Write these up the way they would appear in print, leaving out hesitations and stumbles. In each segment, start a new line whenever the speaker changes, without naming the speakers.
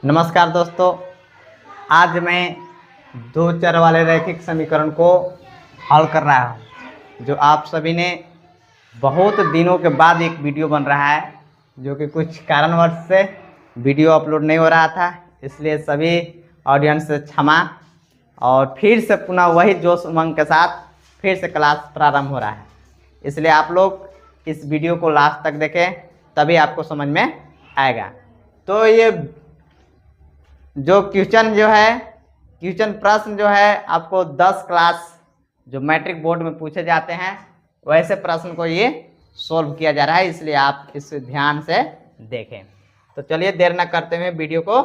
नमस्कार दोस्तों, आज मैं दो चर वाले रैखिक समीकरण को हल कर रहा हूँ। जो आप सभी ने बहुत दिनों के बाद एक वीडियो बन रहा है, जो कि कुछ कारणवश से वीडियो अपलोड नहीं हो रहा था, इसलिए सभी ऑडियंस से क्षमा। और फिर से पुनः वही जोश उमंग के साथ फिर से क्लास प्रारंभ हो रहा है, इसलिए आप लोग इस वीडियो को लास्ट तक देखें, तभी आपको समझ में आएगा। तो ये जो क्वेश्चन प्रश्न जो है आपको 10 क्लास जो मैट्रिक बोर्ड में पूछे जाते हैं, वैसे प्रश्न को ये सोल्व किया जा रहा है, इसलिए आप इसे ध्यान से देखें। तो चलिए देर न करते हुए वीडियो को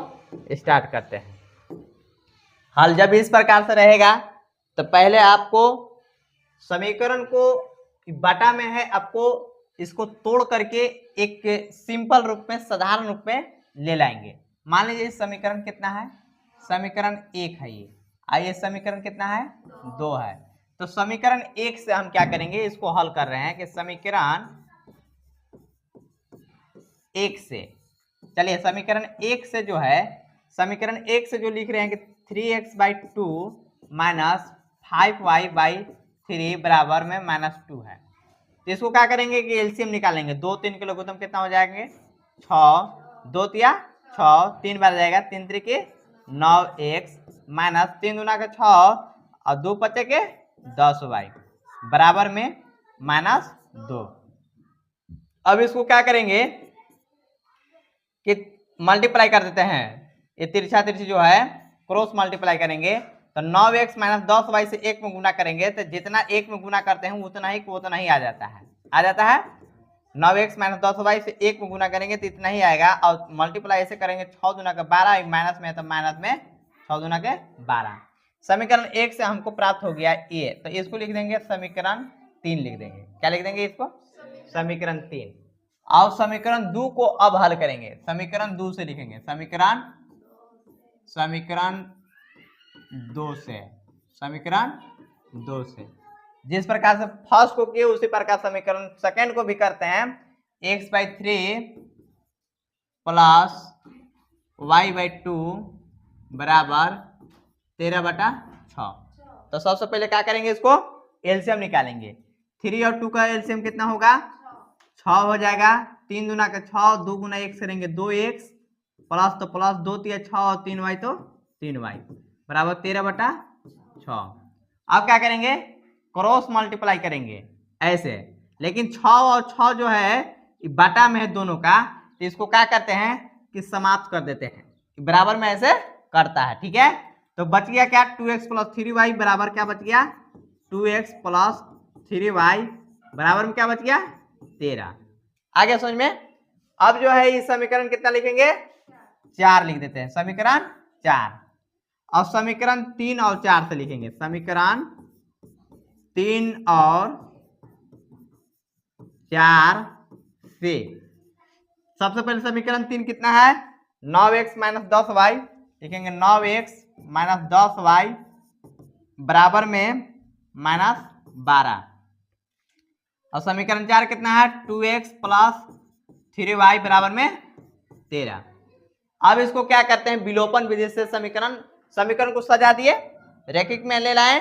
स्टार्ट करते हैं। हल जब इस प्रकार से रहेगा तो पहले आपको समीकरण को बटा में है, आपको इसको तोड़ करके एक सिंपल रूप में, साधारण रूप में ले लाएंगे। मान लीजिए समीकरण कितना है, समीकरण 1 है ये। आइए समीकरण कितना है, 2 है। तो समीकरण 1 से हम क्या करेंगे, इसको हल कर रहे हैं कि समीकरण 1 से, चलिए समीकरण 1 से जो है, समीकरण 1 से जो लिख रहे हैं कि 3x/2 माइनस 5y/3 बराबर में -2 है। तो इसको क्या करेंगे कि एलसीएम निकालेंगे। 2 3 के लघुत्तम कितना हो जाएंगे, 6, 2 तिया 6, 3 बार जाएगा, 3 3 9x माइनस 3 दूना के 6 और 2 पचे के 10y बराबर में -2। अब इसको क्या करेंगे कि मल्टीप्लाई कर देते हैं, ये तिरछा तिरछी जो है क्रॉस मल्टीप्लाई करेंगे। तो 9x माइनस 10y से 1 में गुना करेंगे, तो जितना 1 में गुना करते हैं उतना ही आ जाता है। 9x माइनस 10y से 1 में गुना करेंगे तो इतना ही आएगा, और मल्टीप्लाई ऐसे करेंगे 6 दूना के 12, माइनस में है तो माइनस में 6 दूना के 12। समीकरण 1 से हमको प्राप्त हो गया ये, तो इसको लिख देंगे समीकरण 3 लिख देंगे। क्या लिख देंगे इसको, समीकरण 3। और समीकरण 2 को अब हल करेंगे, समीकरण 2 से लिखेंगे, समीकरण 2 से जिस प्रकार से फर्स्ट को किए उसी प्रकार समीकरण सेकंड को भी करते हैं। x/3 प्लस y/2 बराबर 13/6। तो सबसे पहले क्या करेंगे, इसको एलसीएम निकालेंगे। 3 और 2 का एलसीएम कितना होगा, 6 हो जाएगा। 3 दूना का 6, 2 गुना 1 करेंगे 2x, प्लस तो प्लस 2 तिया 6 और 3y तो 3y बराबर 13/6। अब क्या करेंगे, क्रॉस मल्टीप्लाई करेंगे ऐसे, लेकिन 6 और 6 जो है बटा में है दोनों का, तो इसको क्या करते हैं कि समाप्त कर देते हैं, बराबर में ऐसे करता है। ठीक है, तो बच गया क्या, 2x प्लस 3y बराबर क्या बच गया, 2x प्लस 3y बराबर में क्या बच गया, 13। आगे समझ में। अब जो है इस समीकरण कितना लिखेंगे, 4 लिख देते हैं, समीकरण 4। और समीकरण 3 और 4 से लिखेंगे, समीकरण 3 और 4 से। सबसे पहले समीकरण 3 कितना है, 9x माइनस 10y लिखेंगे, 9x माइनस 10y बराबर में -12। और समीकरण 4 कितना है, 2x प्लस 3y बराबर में 13। अब इसको क्या करते हैं, विलोपन विधि से समीकरण को सजा दिए, रैखिक में ले लाए।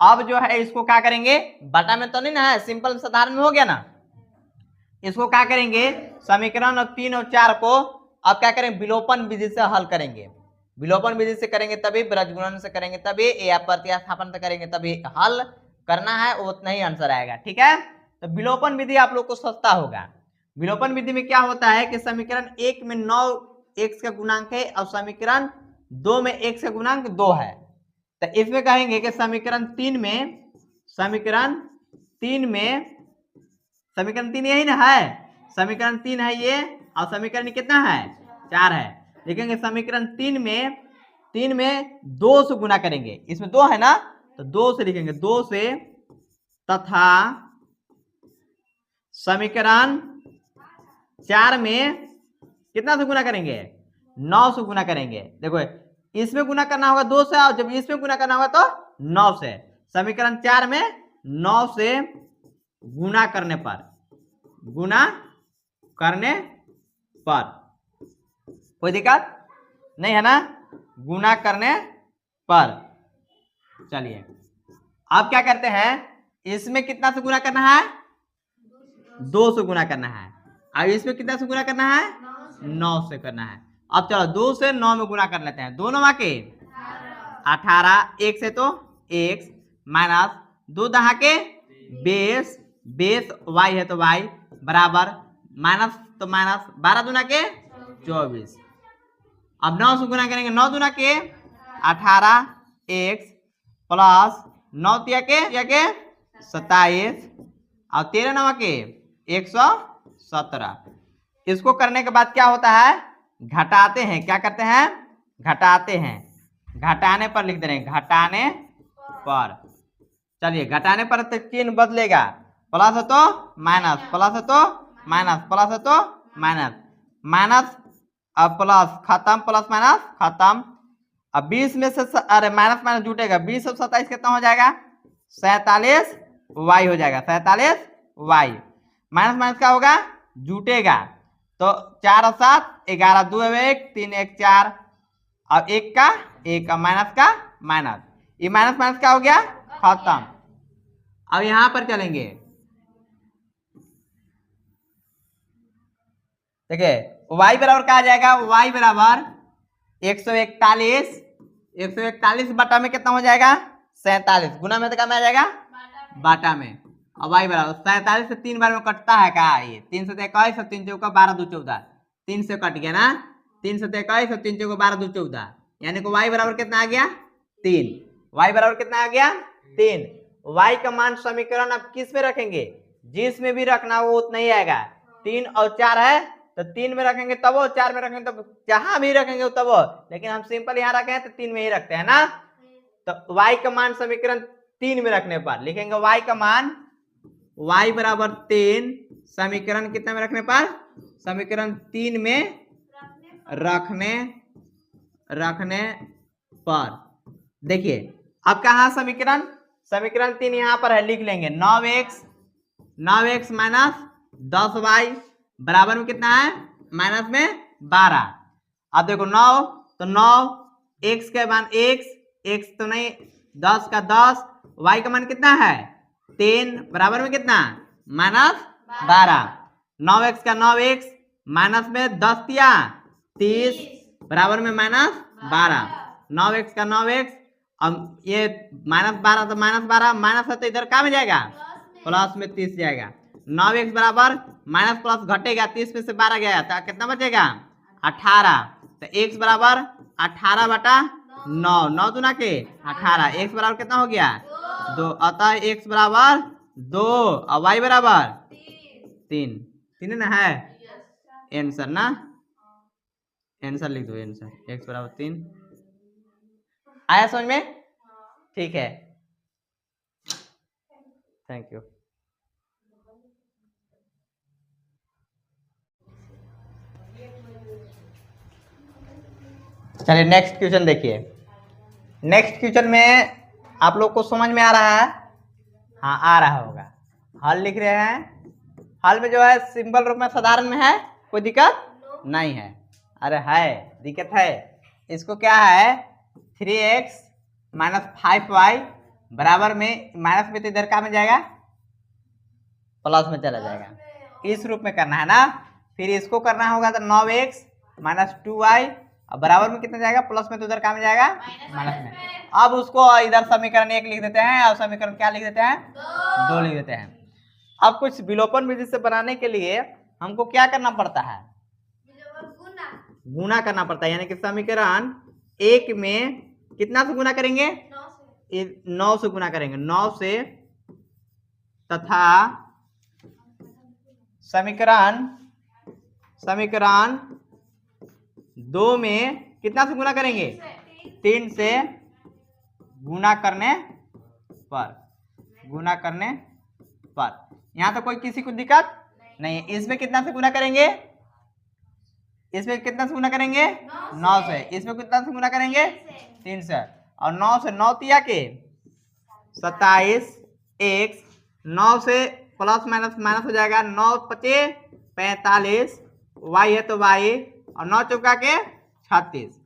अब जो है इसको क्या करेंगे, बटा में तो नहीं ना है, सिंपल साधारण में हो गया ना। इसको क्या करेंगे, समीकरण 3 और 4 को अब क्या करेंगे, विलोपन विधि से हल करेंगे। विलोपन विधि से करेंगे तभी, ब्रजगुणन से करेंगे तभी, या प्रतिस्थापन से करेंगे तभी हल करना है, उतना ही आंसर आएगा। ठीक है, तो विलोपन विधि आप लोग को सस्ता होगा। विलोपन विधि में क्या होता है कि समीकरण 1 में 9x का गुणांक है और समीकरण 2 में x का गुणांक 2 है। तो इसमें कहेंगे कि समीकरण 3 यही ना है, समीकरण 3 है ये, और समीकरण कितना है, 4 है। लिखेंगे समीकरण 3 में 2 से गुना करेंगे, इसमें 2 है ना, तो 2 से लिखेंगे, 2 से, तथा समीकरण 4 में कितना से गुना करेंगे, 9 से गुना करेंगे। देखो इसमें गुना करना होगा 2 से, और जब इसमें गुना करना होगा तो 9 से। समीकरण 4 में 9 से गुना करने पर कोई दिक्कत। नहीं है ना, गुना करने पर। चलिए अब क्या करते हैं, इसमें कितना से गुना करना है, 2 से गुना करना है। अब इसमें कितना से गुना करना है, 9 से करना है। अब चलो 2 से 9 में गुना कर लेते हैं। 2 9 के 18, 1 से तो x माइनस 2 दहा के 20, 20 y है तो y बराबर माइनस तो माइनस 12 दूना के 24। अब 9 से गुना करेंगे, 9 दूना के 18 x प्लस 9 तिया के 27 और 13 9 के 117। इसको करने के बाद क्या होता है, घटाते हैं। क्या करते हैं, घटाते हैं। घटाने पर लिख दे रहे हैं, घटाने पर। चलिए घटाने पर तो चिन्ह बदलेगा, प्लस है तो माइनस, प्लस है तो माइनस, प्लस है तो माइनस, माइनस अब प्लस, खत्म, प्लस माइनस खत्म। अब 20 में से अरे माइनस माइनस जुटेगा, 20 और 27 कितना हो जाएगा, 47 y हो जाएगा, 47 y। माइनस माइनस क्या होगा, जुटेगा। तो 4 और 7 11, 2 1, 3 1 4, अब 1 का 1 का माइनस का माइनस, ये माइनस माइनस क्या हो गया, खत्म। अब यहां पर चलेंगे, देखिए y बराबर क्या आ जाएगा, y बराबर 141 बटा में कितना हो जाएगा, 47, गुना में तो क्या में आ जाएगा, बाटा में। अब y बराबर 47 से 3 बार में कटता है क्या, ये 3 से 21 और 3 चौका 12 2 14, 3 से कट गया ना, 3 से 21 और 3 चौका 12 2 14, यानी कि y बराबर कितना आ गया, 3। y बराबर कितना आ गया, 3। y का मान समीकरण अब किस में रखेंगे, जिसमें भी रखना वो उतना ही आएगा। 3 और 4 है तो 3 में रखेंगे तब वो, 4 में रखेंगे तब, जहां भी रखेंगे तब वो, लेकिन हम सिंपल यहाँ रखे हैं तो 3 में ही रखते हैं ना। तो y का मान समीकरण 3 में रखने पर लिखेंगे, y का मान y बराबर 3 समीकरण कितना में रखने पर, समीकरण 3 में रखने पर। देखिए अब कहा समीकरण, समीकरण 3 यहां पर है, लिख लेंगे 9x माइनस 10y बराबर में कितना है, माइनस में 12। अब देखो 9 तो 9, x का मान x तो नहीं, 10 का 10, y का मान कितना है 3 बराबर में कितना, माइनस 12। 9x का 9x माइनस में 10 दिया 30 बराबर में माइनस 12। 9x का 9x, अब ये माइनस 12 तो माइनस 12, माइनस है तो इधर क्या में जाएगा, प्लस में 30 जाएगा। 9x बराबर माइनस प्लस घटेगा, 30 में से 12 गया तो कितना बचेगा, 18। तो x बराबर 18 बटा 9, 9 दूना के 18, x बराबर कितना हो गया, 2। अतः x बराबर 2 और y बराबर 3। 3 ना है आंसर ना, आंसर लिख दो, आंसर x बराबर 3। आया समझ में, ठीक है, थैंक यू। चलिए नेक्स्ट क्वेश्चन देखिए। नेक्स्ट क्वेश्चन में आप लोग को समझ में आ रहा है, हाँ आ रहा होगा। हल लिख रहे हैं, हल में जो है सिंपल रूप में साधारण में है, कोई दिक्कत नहीं है। अरे है दिक्कत है, इसको क्या है 3x माइनस 5y बराबर में, माइनस में तो इधर क्या में जाएगा, प्लस में चला जाएगा, इस रूप में करना है ना। फिर इसको करना होगा तो 9x माइनस 2y बराबर में कितना जाएगा, प्लस में तो उधर क्या में जाएगा, माइनस में। अब उसको इधर समीकरण 1 लिख देते हैं और समीकरण क्या लिख देते हैं, 2 लिख देते हैं। अब कुछ विलोपन विधि से बनाने के लिए हमको क्या करना पड़ता है, गुना करना पड़ता है, यानी कि समीकरण 1 में कितना से गुना करेंगे, 9 से गुना करेंगे, 9 से, तथा समीकरण 2 में कितना से गुना करेंगे, 3 से गुना करने पर। यहाँ तो कोई किसी को दिक्कत नहीं है। इसमें कितना से गुना करेंगे, इसमें कितना से गुना करेंगे, 9 से। इसमें कितना से गुना करेंगे, 3 से। और 9 से 9 तिया के 27, x 9 से प्लस माइनस माइनस हो जाएगा, 9 पचे 45, y है तो y, और 9 चौका के 36।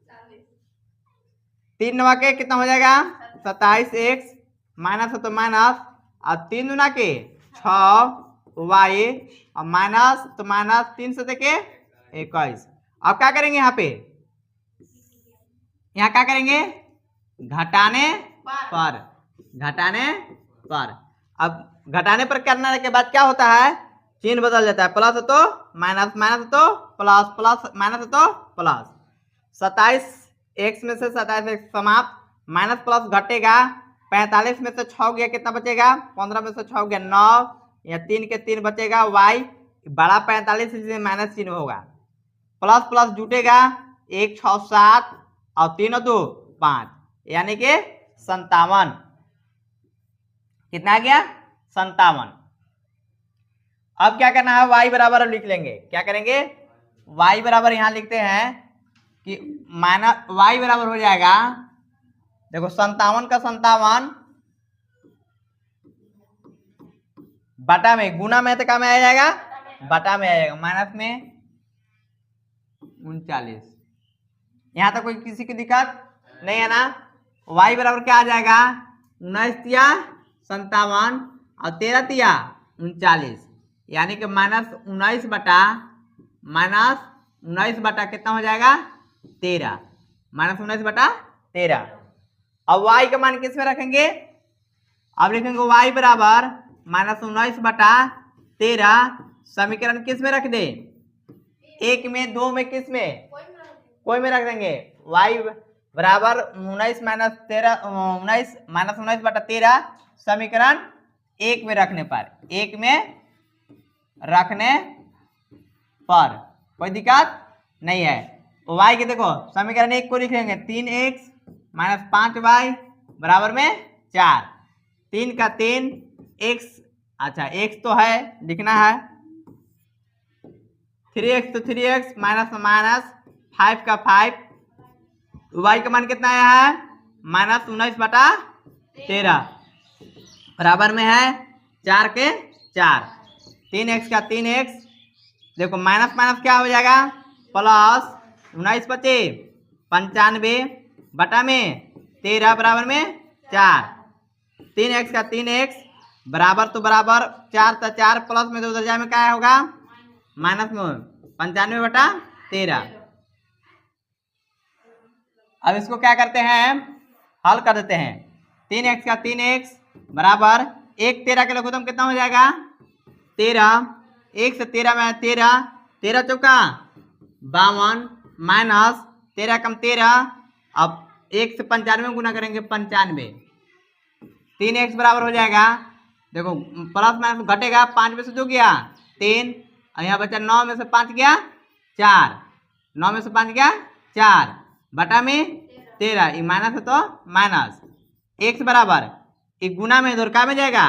3 9 के कितना हो जाएगा 27x माइनस है तो माइनस, और 3 दूना के 6y और माइनस तो माइनस 3 से देखे 21। अब क्या करेंगे यहाँ पे, यहाँ क्या करेंगे घटाने पर, घटाने पर। अब घटाने पर करने के बाद क्या होता है, चिन्ह बदल जाता है, प्लस है तो माइनस, माइनस है तो प्लस, प्लस माइनस है तो प्लस। 27x में से 27x समाप्त, माइनस प्लस घटेगा, 45 में से 6 गया कितना बचेगा 15 में से 6 गया 9, या 3 के 3 बचेगा y बड़ा 45 से माइनस चिन्ह होगा, प्लस प्लस जुटेगा 1 6 7 और 3 2 5 यानी कि 57। कितना आ गया 57। अब क्या करना है y बराबर लिख लेंगे, क्या करेंगे y बराबर यहां लिखते हैं कि माइनस y बराबर हो जाएगा, देखो 57 का 57 बटा में, गुना में तो क्या में आ जाएगा बटा में आ जाएगा, माइनस में 39। यहां तक कोई किसी की दिक्कत नहीं है ना। y बराबर क्या आ जाएगा 19 तिया 57 और 13 तिया 39, यानी कि माइनस 19 बटा कितना हो जाएगा 13, माइनस 19 बटा 13। अब y का मान किस में रखेंगे, अब लिखेंगे y बराबर माइनस 19 बटा 13, समीकरण किस में रख दे, 1 में 2 में किस में कोई में रख देंगे, y बराबर 19 माइनस 19 बटा 13 समीकरण 1 में रखने पर, 1 में रखने पर कोई दिक्कत नहीं है। तो y के देखो समीकरण 1 को लिख लेंगे 3x माइनस 5y बराबर में 4, 3 का 3 x, अच्छा x तो है लिखना है, 3x तो 3x माइनस माइनस 5 का 5, y का मान कितना आया है माइनस 19 बटा 13 बराबर में है 4 के 4, 3x का 3x, देखो माइनस माइनस क्या हो जाएगा प्लस 19 बचे 95 बटा में 13 बराबर में 4, 3x का 3x बराबर तो बराबर 4 तो 4 प्लस में तो उधर जाए में क्या होगा माइनस में 95 बटा 13। अब इसको क्या करते हैं हल कर देते हैं, 3x का 3x बराबर 1 13 के लघुत्तम कितना हो जाएगा 13, 1 से 13 में 13, 13 चौका 52 माइनस 13 कम 13, अब 1 से 95 गुना करेंगे 95, 3x बराबर हो जाएगा, देखो प्लस माइनस घटेगा 5 में से जो गया 3 और यहाँ बचा 9 में से 5 गया 4, 9 में से 5 गया 4 बटा में 13, ये माइनस है तो माइनस, x बराबर ये गुना में इधर क्या में जाएगा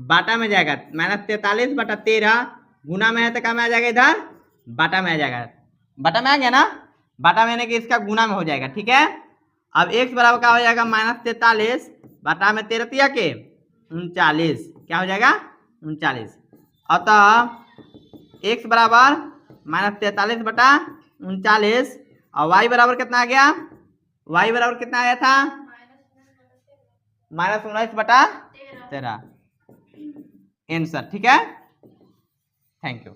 बाटा में जाएगा, माइनस 43 बटा 13 गुना में है तो क्या में आ जाएगा इधर बाटा में आ जाएगा, बाटा में आ गया ना, बाटा में यानी कि इसका गुना में हो जाएगा। ठीक है, अब x बराबर क्या हो जाएगा माइनस 43 बटा में 13 तिया के 39, क्या हो जाएगा 39, अतः x बराबर माइनस 43 बटा 39 और y बराबर कितना आ गया, y बराबर कितना आया था माइनस 19 बटा 13 आंसर। ठीक है, थैंक यू।